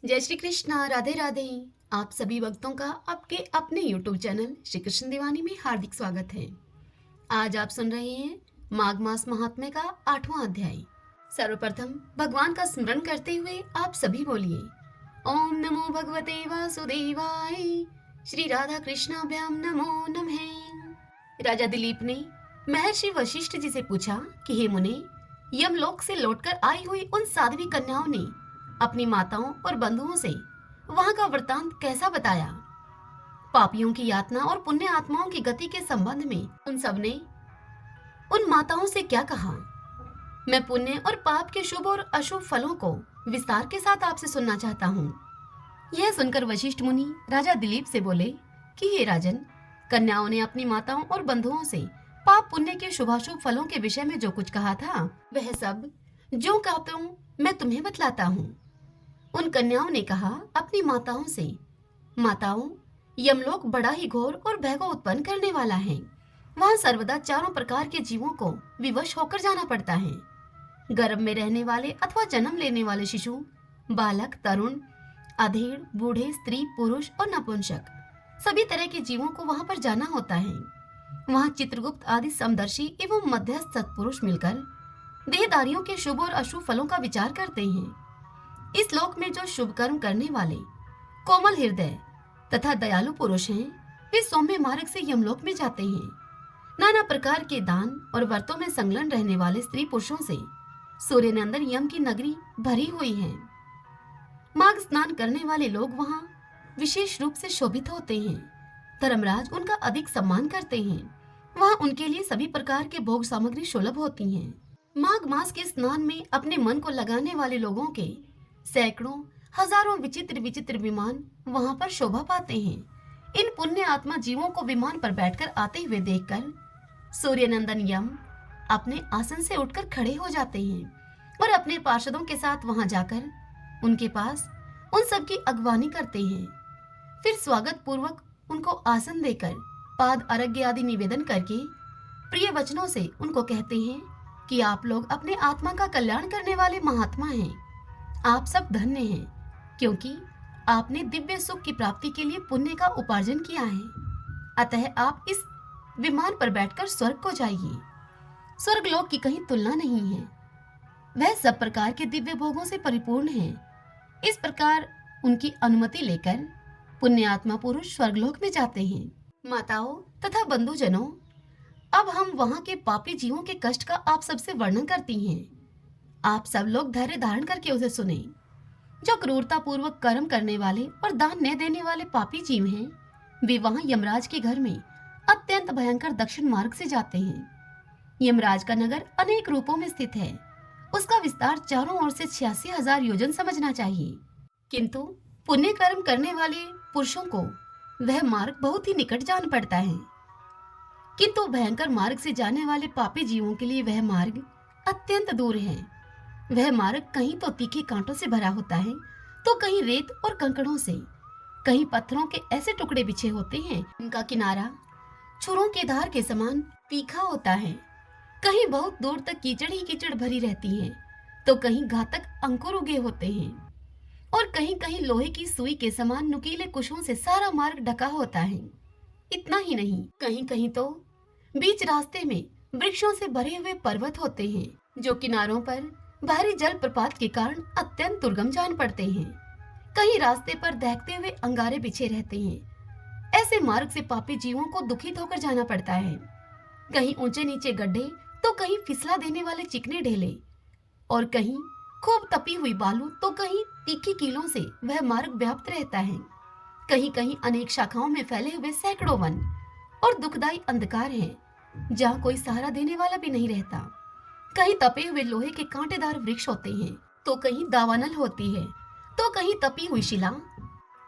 जय श्री कृष्णा, राधे राधे। आप सभी भक्तों का आपके अपने YouTube चैनल श्री कृष्ण दीवानी में हार्दिक स्वागत है। आज आप सुन रहे हैं माघ मास महात्म्य का 8वां अध्याय। सर्वप्रथम भगवान का स्मरण करते हुए आप सभी बोलिए ओम नमो भगवते वासुदेवाय। श्री राधा कृष्णाभ्याम नमो नमः। राजा दिलीप ने महर्षि वशिष्ठ जी से पूछा कि हे मुने, यमलोक से लौटकर आई हुई उन साध्वी कन्याओं ने अपनी माताओं और बंधुओं से वहां का वृतांत कैसा बताया। पापियों की यातना और पुण्य आत्माओं की गति के संबंध में उन सब ने उन माताओं से क्या कहा। मैं पुण्य और पाप के शुभ और अशुभ फलों को विस्तार के साथ आपसे सुनना चाहता हूँ। यह सुनकर वशिष्ठ मुनि राजा दिलीप से बोले कि हे राजन, कन्याओं ने अपनी माताओं और बंधुओं से पाप पुण्य के शुभाशुभ फलों के विषय में जो कुछ कहा था वह सब जो कहता हूँ मैं तुम्हें बतलाता हूँ। उन कन्याओं ने कहा अपनी माताओं से, माताओं, यमलोक बड़ा ही घोर और भय को उत्पन्न करने वाला है। वहां सर्वदा चारों प्रकार के जीवों को विवश होकर जाना पड़ता है। गर्भ में रहने वाले अथवा जन्म लेने वाले शिशु, बालक, तरुण, अधेड़, बूढ़े, स्त्री, पुरुष और नपुंसक, सभी तरह के जीवों को वहां पर जाना होता है। वहां चित्रगुप्त आदि समदर्शी एवं मध्यस्थ सत्पुरुष मिलकर देहधारियों के शुभ और अशुभ फलों का विचार करते हैं। इस लोक में जो शुभ कर्म करने वाले कोमल हृदय तथा दयालु पुरुष हैं, वे सौम्य मार्ग से यमलोक में जाते हैं। नाना प्रकार के दान और व्रतों में संलग्न रहने वाले स्त्री पुरुषों से सूर्यनंदन यम की नगरी भरी हुई है। माघ स्नान करने वाले लोग वहां विशेष रूप से शोभित होते हैं। धर्मराज उनका अधिक सम्मान करते हैं। वहां उनके लिए सभी प्रकार के भोग सामग्री सुलभ होती हैं। माघ मास के स्नान में अपने मन को लगाने वाले लोगों के सैकड़ों हजारों विचित्र विचित्र विमान वहां पर शोभा पाते हैं। इन पुण्य आत्मा जीवों को विमान पर बैठकर आते हुए देखकर सूर्यनंदन यम अपने आसन से उठकर खड़े हो जाते हैं और अपने पार्षदों के साथ वहां जाकर उनके पास उन सब की अगवानी करते हैं। फिर स्वागत पूर्वक उनको आसन देकर पाद अर्घ्य आदि निवेदन करके प्रिय वचनों से उनको कहते हैं कि आप लोग अपने आत्मा का कल्याण करने वाले महात्मा हैं। आप सब धन्य हैं, क्योंकि आपने दिव्य सुख की प्राप्ति के लिए पुण्य का उपार्जन किया है। अतः आप इस विमान पर बैठकर स्वर्ग को जाइए। स्वर्ग लोक की कहीं तुलना नहीं है। वह सब प्रकार के दिव्य भोगों से परिपूर्ण है। इस प्रकार उनकी अनुमति लेकर पुण्य आत्मा पुरुष स्वर्गलोक में जाते हैं। माताओं तथा बंधुजनों, अब हम वहां के पापी जीवों के कष्ट का आप सबसे वर्णन करती हैं। आप सब लोग धैर्य धारण करके उसे सुने। जो क्रूरता पूर्वक कर्म करने वाले और दान न देने वाले पापी जीव हैं, वे वहां यमराज के घर में अत्यंत भयंकर दक्षिण मार्ग से जाते हैं। यमराज का नगर अनेक रूपों में स्थित है। उसका विस्तार चारों ओर से 86,000 योजन समझना चाहिए। किंतु पुण्य कर्म करने वाले पुरुषों को वह मार्ग बहुत ही निकट जान पड़ता है। किंतु भयंकर मार्ग से जाने वाले पापी जीवों के लिए वह मार्ग अत्यंत दूर है। वह मार्ग कहीं तो तीखे कांटों से भरा होता है, तो कहीं रेत और कंकड़ों से, कहीं पत्थरों के ऐसे टुकड़े बिछे होते हैं उनका किनारा छुरों के धार के समान तीखा होता है। कहीं बहुत दूर तक कीचड़ ही कीचड़ भरी रहती है, तो कहीं घातक अंकुर उगे होते हैं और कहीं कहीं लोहे की सुई के समान नुकीले कुशों से सारा मार्ग ढका होता है। इतना ही नहीं, कहीं कहीं तो बीच रास्ते में वृक्षों से भरे हुए पर्वत होते हैं, जो किनारों पर भारी जल प्रपात के कारण अत्यंत दुर्गम जान पड़ते हैं। कहीं रास्ते पर दहकते हुए अंगारे बिछे रहते हैं। ऐसे मार्ग से पापी जीवों को दुखित होकर जाना पड़ता है। कहीं ऊंचे नीचे गड्ढे, तो कहीं फिसला देने वाले चिकने ढेले, और कहीं खूब तपी हुई बालू, तो कहीं तीखी कीलों से वह मार्ग व्याप्त रहता है। कहीं कहीं अनेक शाखाओं में फैले हुए सैकड़ों वन और दुखदायी अंधकार है, जहाँ कोई सहारा देने वाला भी नहीं रहता। कहीं तपे हुए लोहे के कांटेदार वृक्ष होते हैं, तो कहीं दावानल होती है, तो कहीं तपी हुई शिला,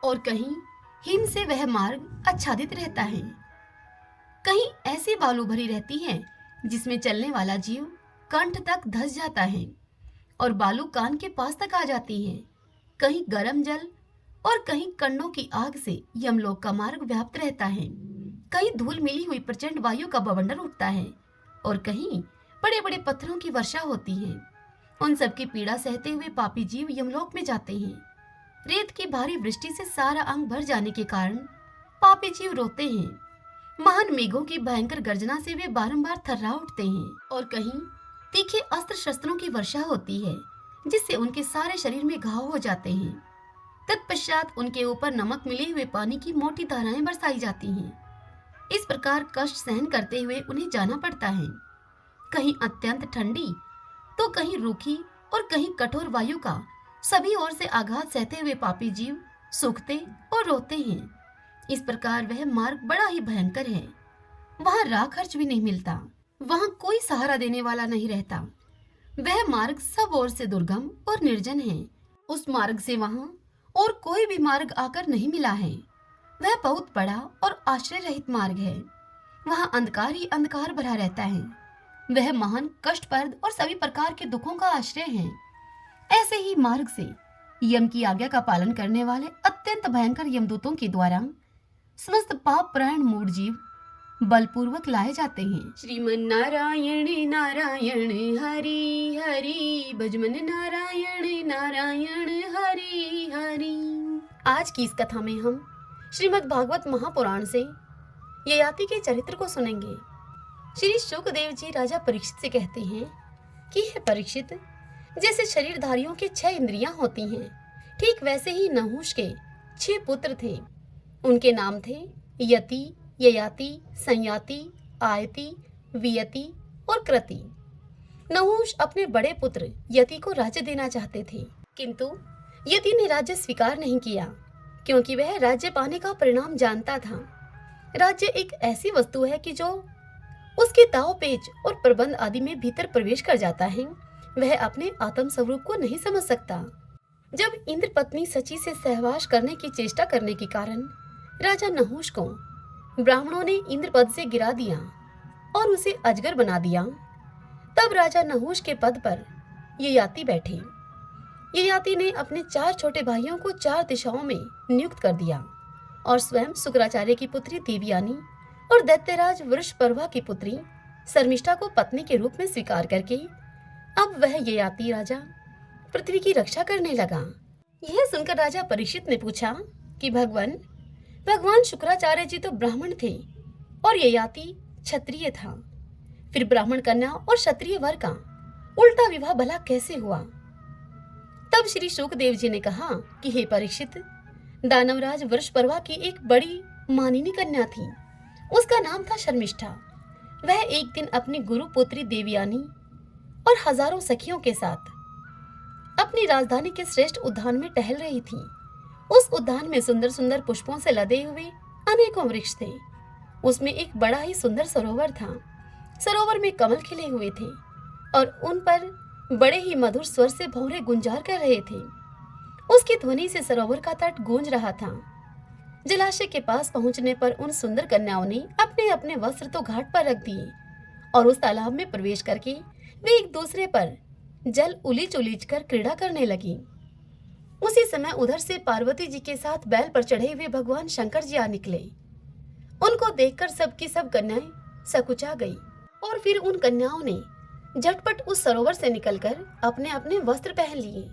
और कहीं हिम से वह मार्ग आच्छादित रहता है। कहीं ऐसी बालू भरी रहती है जिसमें चलने वाला जीव कंठ तक धंस जाता है और बालू कान के पास तक आ जाती है। कहीं गर्म जल और कहीं कंडों की आग से यमलोक का मार्ग व्याप्त रहता है। कहीं धूल मिली हुई प्रचंड वायु का बवंडर उठता है और कहीं बड़े बड़े पत्थरों की वर्षा होती है। उन सब की पीड़ा सहते हुए पापी जीव यमलोक में जाते हैं। रेत की भारी वृष्टि से सारा अंग भर जाने के कारण पापी जीव रोते हैं। महान मेघों की भयंकर गर्जना से वे बारंबार थर्रा उठते हैं और कहीं तीखे अस्त्र शस्त्रों की वर्षा होती है, जिससे उनके सारे शरीर में घाव हो जाते हैं। तत्पश्चात उनके ऊपर नमक मिले हुए पानी की मोटी धाराएं बरसाई जाती हैं। इस प्रकार कष्ट सहन करते हुए उन्हें जाना पड़ता है। कहीं अत्यंत ठंडी तो कहीं रूखी और कहीं कठोर वायु का सभी ओर से आघात सहते हुए पापी जीव सूखते और रोते हैं। इस प्रकार वह मार्ग बड़ा ही भयंकर है। वहां राह खर्च भी नहीं मिलता, वहां कोई सहारा देने वाला नहीं रहता। वह मार्ग सब ओर से दुर्गम और निर्जन है। उस मार्ग से वहां और कोई भी मार्ग आकर नहीं मिला है। वह बहुत बड़ा और आश्रय रहित मार्ग है। वहां अंधकार ही अंधकार भरा रहता है। वह महान कष्टप्रद और सभी प्रकार के दुखों का आश्रय है। ऐसे ही मार्ग से यम की आज्ञा का पालन करने वाले अत्यंत भयंकर यमदूतों के द्वारा समस्त पाप परायण मूढ़ जीव बलपूर्वक लाए जाते हैं। श्रीमन नारायण नारायण हरि हरि, भजमन नारायण नारायण हरि हरि। आज की इस कथा में हम श्रीमद् भागवत महापुराण से ययाति के चरित्र को सुनेंगे। श्री शुकदेव जी राजा परीक्षित से कहते हैं कि हे परीक्षित, जैसे शरीरधारियों के 6 इंद्रियां होती हैं, ठीक वैसे ही नहुष के 6 पुत्र थे। उनके नाम थे यति, ययाति, संयाति, आयति, वियति और कृति। नहुष अपने बड़े पुत्र यति को राज्य देना चाहते थे, किंतु यति ने राज्य स्वीकार नहीं किया, क्योंकि वह राज्य पाने का परिणाम जानता था। राज्य एक ऐसी वस्तु है कि जो उसके दाव पेच और प्रबंध आदि में भीतर प्रवेश कर जाता है, वह अपने आत्म स्वरूप को नहीं समझ सकता। जब इंद्र पत्नी सची से सहवास करने की चेष्टा करने के कारण राजा नहुष को ब्राह्मणों ने इंद्र पद से गिरा दिया और उसे अजगर बना दिया, तब राजा नहुष के पद पर ययाति बैठे। ययाति ने अपने 4 छोटे भाइयों को 4 दिशाओं में नियुक्त कर दिया और स्वयं शुक्राचार्य की पुत्री देवयानी और दैत्यराज वृषपर्वा की पुत्री शर्मिष्ठा को पत्नी के रूप में स्वीकार करके अब वह ययाति राजा पृथ्वी की रक्षा करने लगा। यह सुनकर राजा परीक्षित ने पूछा कि भगवान शुक्राचार्य जी तो ब्राह्मण थे और ययाति क्षत्रिय था, फिर ब्राह्मण कन्या और क्षत्रिय वर का उल्टा विवाह भला कैसे हुआ? तब श्री शुकदेव जी ने कहा कि हे परीक्षित, दानवराज वृषपर्वा की एक बड़ी मानिनी कन्या थी। उसका नाम था शर्मिष्ठा। वह एक दिन अपनी गुरु पुत्री देवयानी और हजारों सखियों के साथ अपनी राजधानी के श्रेष्ठ उद्यान में टहल रही थी। उस उद्यान में सुंदर सुंदर पुष्पों से लदे हुए अनेकों वृक्ष थे। उसमें एक बड़ा ही सुंदर सरोवर था। सरोवर में कमल खिले हुए थे और उन पर बड़े ही मधुर स्वर से भंवरे गुंजार कर रहे थे। उसकी ध्वनि से सरोवर का तट गूंज रहा था। जलाशय के पास पहुंचने पर उन सुंदर कन्याओं ने अपने अपने वस्त्र तो घाट पर रख दिए और उस तालाब में प्रवेश करके वे एक दूसरे पर जल उलीच उलीच कर क्रीड़ा करने लगी। उसी समय उधर से पार्वती जी के साथ बैल पर चढ़े हुए भगवान शंकर जी आ निकले। उनको देखकर सबकी सब कन्याएं सकुचा गई और फिर उन कन्याओं ने झटपट उस सरोवर से निकलकर अपने अपने वस्त्र पहन लिए।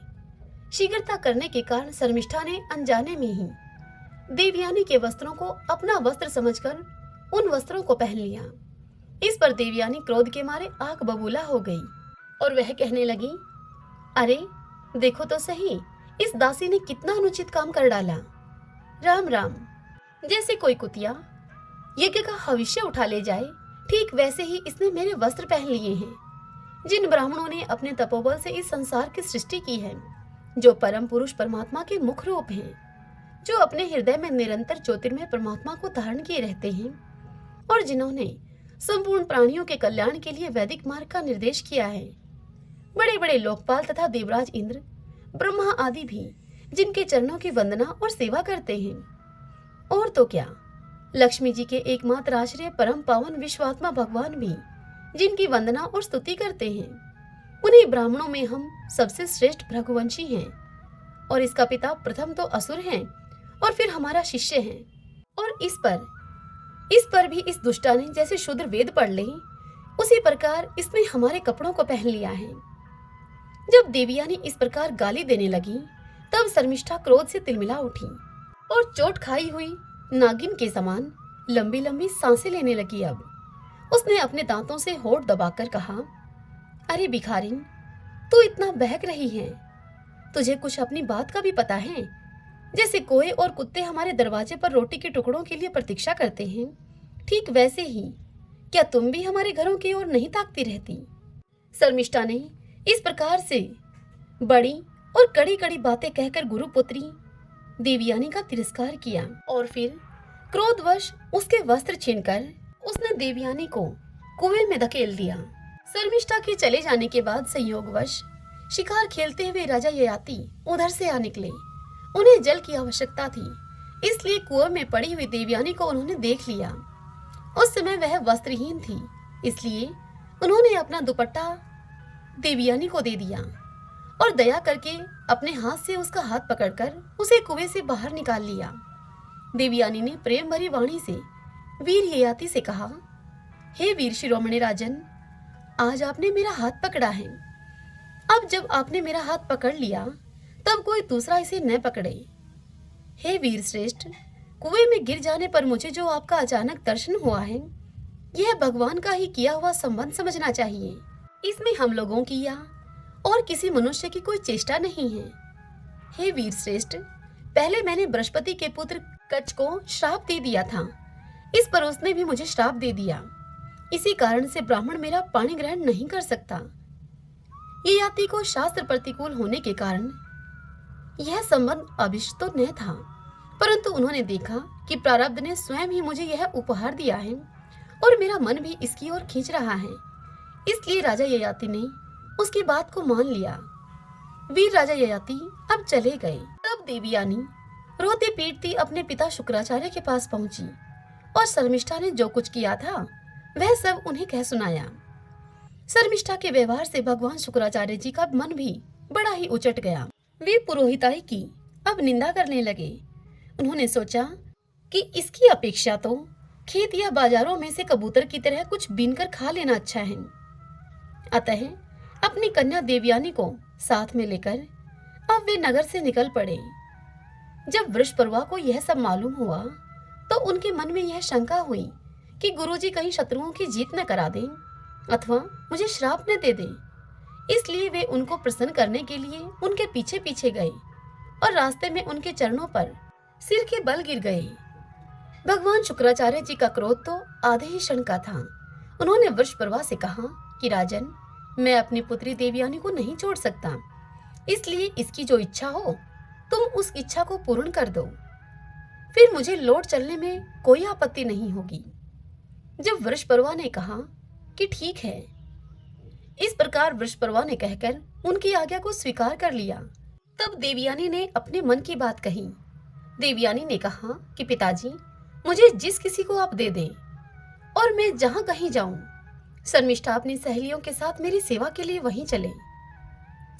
शीघ्रता करने के कारण शर्मिष्ठा ने अनजाने में ही देवयानी के वस्त्रों को अपना वस्त्र समझकर उन वस्त्रों को पहन लिया। इस पर देवयानी क्रोध के मारे आग बबूला हो गई और वह कहने लगी, अरे देखो तो सही, इस दासी ने कितना अनुचित काम कर डाला। राम राम। जैसे कोई कुतिया यज्ञ का हविष्य उठा ले जाए, ठीक वैसे ही इसने मेरे वस्त्र पहन लिए हैं। जिन ब्राह्मणों ने अपने तपोबल से इस संसार की सृष्टि की है, जो परम पुरुष परमात्मा के मुख रूप हैं, जो अपने हृदय में निरंतर ज्योतिर्मय परमात्मा को धारण किए रहते हैं और जिन्होंने संपूर्ण प्राणियों के कल्याण के लिए वैदिक मार्ग का निर्देश किया है, बड़े बड़े लोकपाल तथा देवराज इंद्र, ब्रह्मा आदि भी जिनके चरणों की वंदना और सेवा करते हैं, और तो क्या लक्ष्मी जी के एकमात्र आश्रय परम पावन विश्वात्मा भगवान भी जिनकी वंदना और स्तुति करते हैं, उन्हीं ब्राह्मणों में हम सबसे श्रेष्ठ भृगुवंशी हैं और इसका पिता प्रथम तो असुर हैं और फिर हमारा शिष्य है। और इस पर भी इस दुष्टा ने जैसे शूद्र वेद पढ़ ले, उसी प्रकार इसने हमारे कपड़ों को पहन लिया है। जब देवयानी इस प्रकार गाली देने लगी तब शर्मिष्ठा क्रोध से तिलमिला उठी और चोट खाई हुई नागिन के समान लंबी लंबी सांसें लेने लगी। अब उसने अपने दांतों से होठ दबाकर कहा, अरे भिखारिन, तू इतना बहक रही है, तुझे कुछ अपनी बात का भी पता है? जैसे कोए और कुत्ते हमारे दरवाजे पर रोटी के टुकड़ों के लिए प्रतीक्षा करते हैं, ठीक वैसे ही क्या तुम भी हमारे घरों की ओर नहीं ताकती रहती? शर्मिष्ठा ने इस प्रकार से बड़ी और कड़ी कड़ी बातें कहकर गुरुपुत्री देवयानी का तिरस्कार किया और फिर क्रोधवश उसके वस्त्र छीनकर उसने देवयानी को कुएं में धकेल दिया। शर्मिष्ठा के चले जाने के बाद संयोगवश शिकार खेलते हुए राजा ययाति उधर से आ निकले। उन्हें जल की आवश्यकता थी, इसलिए कुएं में पड़ी हुई देवयानी को उन्होंने देख लिया। उस समय वह वस्त्रहीन थी, इसलिए उन्होंने अपना दुपट्टा देवयानी को दे दिया और दया करके अपने हाथ से उसका हाथ पकड़कर उसे कुएं से बाहर निकाल लिया। देवयानी ने प्रेम भरी वाणी से वीर ययाति से कहा, हे वीर शिरोमणि राजन, आज आपने मेरा हाथ पकड़ा है। अब जब आपने मेरा हाथ पकड़ लिया तब कोई दूसरा इसे न पकड़े। हे वीर श्रेष्ठ, कुएं में गिर जाने पर मुझे जो आपका अचानक दर्शन हुआ है, यह भगवान का ही किया हुआ संबंध समझना चाहिए। इसमें हम लोगों की या और किसी मनुष्य की कोई चेष्टा नहीं है। हे वीर श्रेष्ठ, पहले मैंने बृहस्पति के पुत्र कच्छ को श्राप दे दिया था, इस पर उसने भी मुझे श्राप दे दिया। इसी कारण से ब्राह्मण मेरा पानी ग्रहण नहीं कर सकता। ययाति को शास्त्र प्रतिकूल होने के कारण यह संबंध अभिष्ट तो न था, परंतु उन्होंने देखा कि प्रारब्ध ने स्वयं ही मुझे यह उपहार दिया है और मेरा मन भी इसकी ओर खींच रहा है, इसलिए राजा ययाति ने उसकी बात को मान लिया। वीर राजा ययाति अब चले गए। तब देवयानी रोती पीटती अपने पिता शुक्राचार्य के पास पहुंची और शर्मिष्ठा ने जो कुछ किया था वह सब उन्हें कह सुनाया। शर्मिष्ठा के व्यवहार से भगवान शुक्राचार्य जी का मन भी बड़ा ही उचट गया। वे पुरोहिताई की अब निंदा करने लगे। उन्होंने सोचा कि इसकी अपेक्षा तो खेत या बाजारों में से कबूतर की तरह कुछ बीनकर खा लेना अच्छा है। अतः अपनी कन्या देवयानी को साथ में लेकर अब वे नगर से निकल पड़े। जब वृषपर्वा को यह सब मालूम हुआ तो उनके मन में यह शंका हुई कि गुरुजी कहीं शत्रुओं की जीत न करा दें अथवा मुझे श्राप न दे दें। इसलिए वे उनको प्रसन्न करने के लिए उनके पीछे पीछे गए और रास्ते में उनके चरणों पर सिर के बल गिर गए। भगवान शुक्राचार्य जी का क्रोध तो आधे ही क्षण का था। उन्होंने वृषपर्वा से कहा कि राजन, मैं अपनी पुत्री देवयानी को नहीं छोड़ सकता, इसलिए इसकी जो इच्छा हो तुम उस इच्छा को पूर्ण कर दो, फिर मुझे लौट चलने में कोई आपत्ति नहीं होगी। जब वृषपर्वा ने कहा कि ठीक है, इस प्रकार वृषपर्वा ने कहकर उनकी आज्ञा को स्वीकार कर लिया। तब देवयानी ने अपने मन की बात कही। देवयानी ने कहा कि पिताजी, मुझे जिस किसी को आप दे दें और मैं जहां कहीं जाऊं, शर्मिष्ठा अपनी सहेलियों के साथ मेरी सेवा के लिए वहीं चले।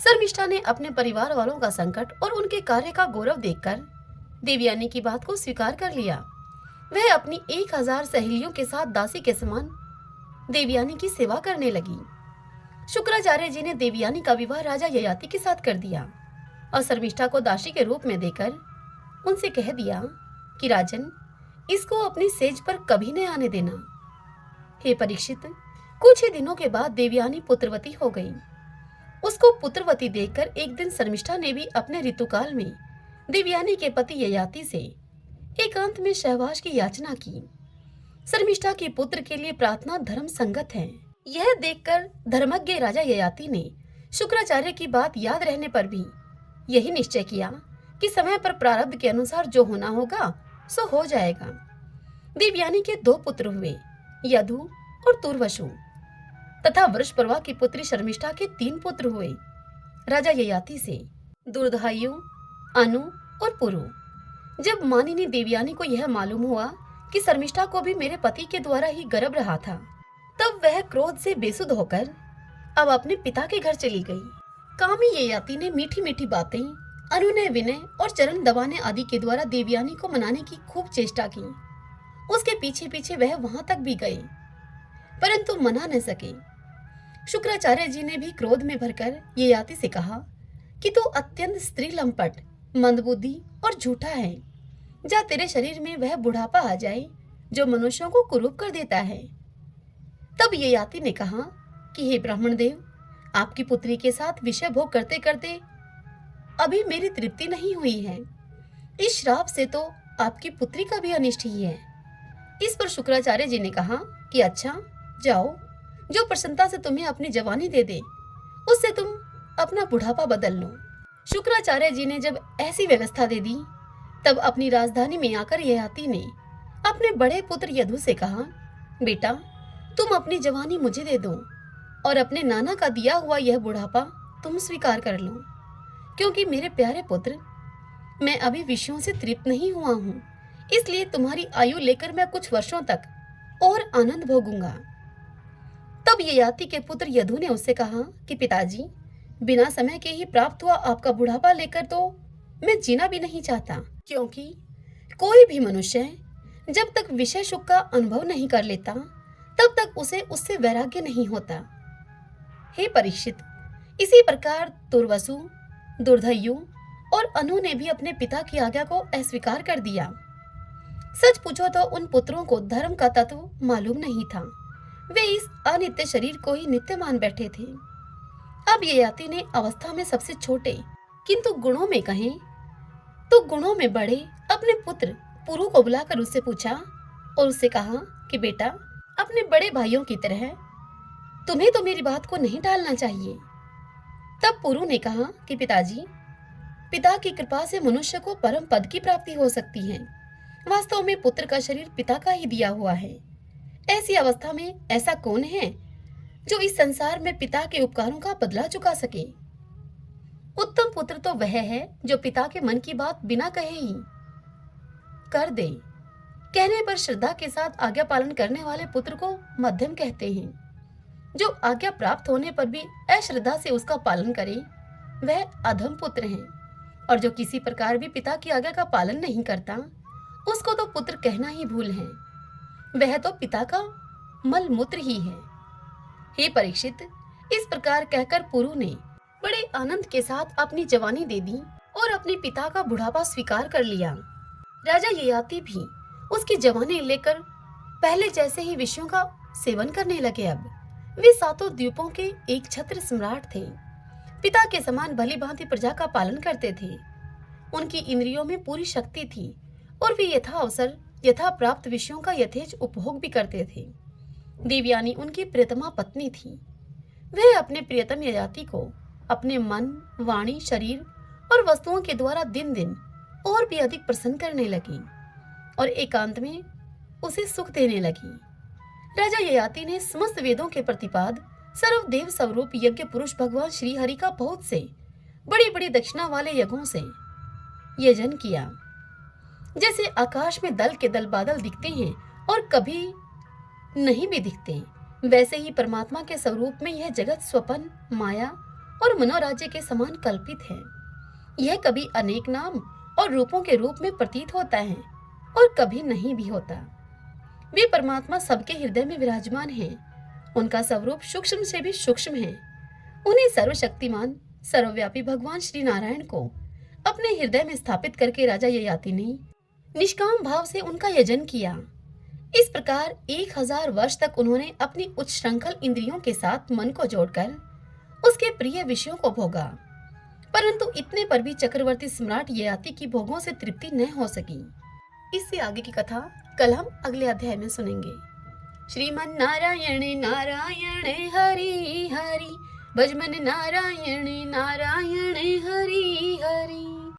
शर्मिष्ठा ने अपने परिवार वालों का संकट और उनके कार्य का गौरव देखकर देवयानी की बात को स्वीकार कर लिया। वह अपनी 1000 सहेलियों के साथ दासी के समान देवयानी की सेवा करने लगी। शुक्राचार्य जी ने देवयानी का विवाह राजा ययाति के साथ कर दिया और शर्मिष्ठा को दासी के रूप में देकर उनसे कह दिया कि राजन, इसको अपनी सेज पर कभी न आने देना। हे परीक्षित, कुछ ही दिनों के बाद देवयानी पुत्रवती हो गई। उसको पुत्रवती देखकर एक दिन शर्मिष्ठा ने भी अपने ऋतुकाल में देवयानी के पति ययाति से एकांत में सहवास की याचना की। शर्मिष्ठा के पुत्र के लिए प्रार्थना धर्म संगत है। यह देखकर धर्मज्ञ राजा ययाति ने शुक्राचार्य की बात याद रहने पर भी यही निश्चय किया कि समय पर प्रारब्ध के अनुसार जो होना होगा सो हो जाएगा। देवयानी के 2 पुत्र हुए, यदु और तुर्वशु, तथा वृषपर्वा की पुत्री शर्मिष्ठा के 3 पुत्र हुए राजा ययाति से, दुर्धायु, अनु और पुरु। जब मानिनी देवयानी को यह मालूम हुआ कि शर्मिष्ठा को भी मेरे पति के द्वारा ही गर्भ रहा था, तब वह क्रोध से बेसुध होकर अब अपने पिता के घर चली गई। कामी ययाति ने मीठी मीठी बातें, अनुनय विनय और चरण दबाने आदि के द्वारा देवयानी को मनाने की खूब चेष्टा की। उसके पीछे पीछे वह वहां तक भी गए, परंतु मना न सके। शुक्राचार्य जी ने भी क्रोध में भरकर ययाति से कहा कि तू अत्यंत स्त्री लंपट मंदबुद्धि और झूठा है। जा तेरे शरीर में वह बुढ़ापा आ जाए जो मनुष्यों को कुरूप कर देता है। तब ययाति ने कहा कि हे ब्राह्मण देव, आपकी पुत्री के साथ विषय भोग करते करते अभी मेरी तृप्ति नहीं हुई है। इस श्राप से तो आपकी पुत्री का भी अनिष्ट ही है। इस पर शुक्राचार्य जी ने कहा कि अच्छा, जाओ, जो प्रसन्नता से तुम्हें अपनी जवानी दे दे उससे तुम अपना बुढ़ापा बदल लो। शुक्राचार्य जी ने जब ऐसी व्यवस्था दे दी, तब अपनी राजधानी में आकर ययाति ने अपने बड़े पुत्र यदु से कहा, बेटा, तुम अपनी जवानी मुझे दे दो और अपने नाना का दिया हुआ यह बुढ़ापा तुम स्वीकार कर लो, क्योंकि मेरे प्यारे पुत्र, मैं अभी विषयों से तृप्त नहीं हुआ हूँ, इसलिए तुम्हारी आयु लेकर मैं कुछ वर्षों तक और आनंद भोगूंगा। तब ययाति के पुत्र यदु ने उससे कहा कि पिताजी, बिना समय के ही प्राप्त हुआ आपका बुढ़ापा लेकर तो मैं जीना भी नहीं चाहता, क्योंकि कोई भी मनुष्य जब तक विषय सुख का अनुभव नहीं कर लेता तब तक उसे उससे वैराग्य नहीं होता। हे परीक्षित, इसी प्रकार दुर्वसु, दुर्धयु और अनु ने भी अपने पिता की आज्ञा को अस्वीकार कर दिया। सच पूछो तो उन पुत्रों को धर्म का तत्व मालूम नहीं था। वे इस अनित्य शरीर को ही नित्य मान बैठे थे। अब ययाति ने अवस्था में सबसे छोटे किंतु गुणों में कहें तो गुणों में बड़े अपने पुत्र पुरु को बुलाकर उससे पूछा और उससे कहा कि बेटा, अपने बड़े भाइयों की तरह तुम्हें तो मेरी बात को नहीं टालना चाहिए। तब पुरु ने कहा कि पिताजी, पिता की कृपा से मनुष्य को परम पद की प्राप्ति हो सकती है। वास्तव में पुत्र का शरीर पिता का ही दिया हुआ है। ऐसी अवस्था में ऐसा कौन है जो इस संसार में पिता के उपकारों का बदला चुका सके। उत्तम पुत्र तो वह है जो पिता के मन की बात बिना कहे ही कर दे। कहने पर श्रद्धा के साथ आज्ञा पालन करने वाले पुत्र को मध्यम कहते हैं। जो आज्ञा प्राप्त होने पर भी अश्रद्धा से उसका पालन करे वह अधम पुत्र है, और जो किसी प्रकार भी पिता की आज्ञा का पालन नहीं करता उसको तो पुत्र कहना ही भूल है। वह तो पिता का मल मूत्र ही है। हे परीक्षित, इस प्रकार कहकर पुरु ने बड़े आनंद के साथ अपनी जवानी दे दी और अपने पिता का बुढ़ापा स्वीकार कर लिया। राजा ययाति भी उसकी जवानी लेकर पहले जैसे ही विषयों का सेवन करने लगे। अब वे सातों द्वीपों के एक छत्र सम्राट थे। पिता के समान भली भांति प्रजा का पालन करते थे। उनकी इंद्रियों में पूरी शक्ति थी और वे यथा अवसर यथा प्राप्त विषयों का यथेच उपभोग भी करते थे। देवयानी उनकी प्रियतमा पत्नी थी। वह अपने प्रियतम ययाति को अपने मन, वाणी, शरीर और वस्तुओं के द्वारा दिन दिन और भी अधिक प्रसन्न करने लगी और एकांत में उसे सुख देने लगी। राजा ययाति ने समस्त वेदों के प्रतिपाद सर्वदेव स्वरूप यज्ञ पुरुष भगवान श्री हरि का बहुत से बड़ी बड़ी दक्षिणा वाले यज्ञों से यजन किया। जैसे आकाश में दल के दल बादल दिखते हैं और कभी नहीं भी दिखते, वैसे ही परमात्मा के स्वरूप में यह जगत स्वपन, माया और मनोराज्य के समान कल्पित है। यह कभी अनेक नाम और रूपों के रूप में प्रतीत होता है और कभी नहीं भी होता। वे परमात्मा सबके हृदय में विराजमान हैं। उनका स्वरूप सूक्ष्म से भी सूक्ष्म है। उन्हें सर्वशक्तिमान, सर्वव्यापी भगवान श्री नारायण को अपने हृदय में स्थापित करके राजा ययाति ने निष्काम भाव से उनका यजन किया। इस प्रकार 1000 वर्ष तक उन्होंने अपनी उच्च श्रृंखल इंद्रियों के साथ मन को जोड़कर उसके प्रिय विषयों को भोगा, परंतु इतने पर भी चक्रवर्ती सम्राट ययाति की भोगों से तृप्ति न हो सकी। इससे आगे की कथा कल हम अगले अध्याय में सुनेंगे। श्रीमन नारायण नारायण हरि हरि, भजमन नारायण नारायण हरि हरि।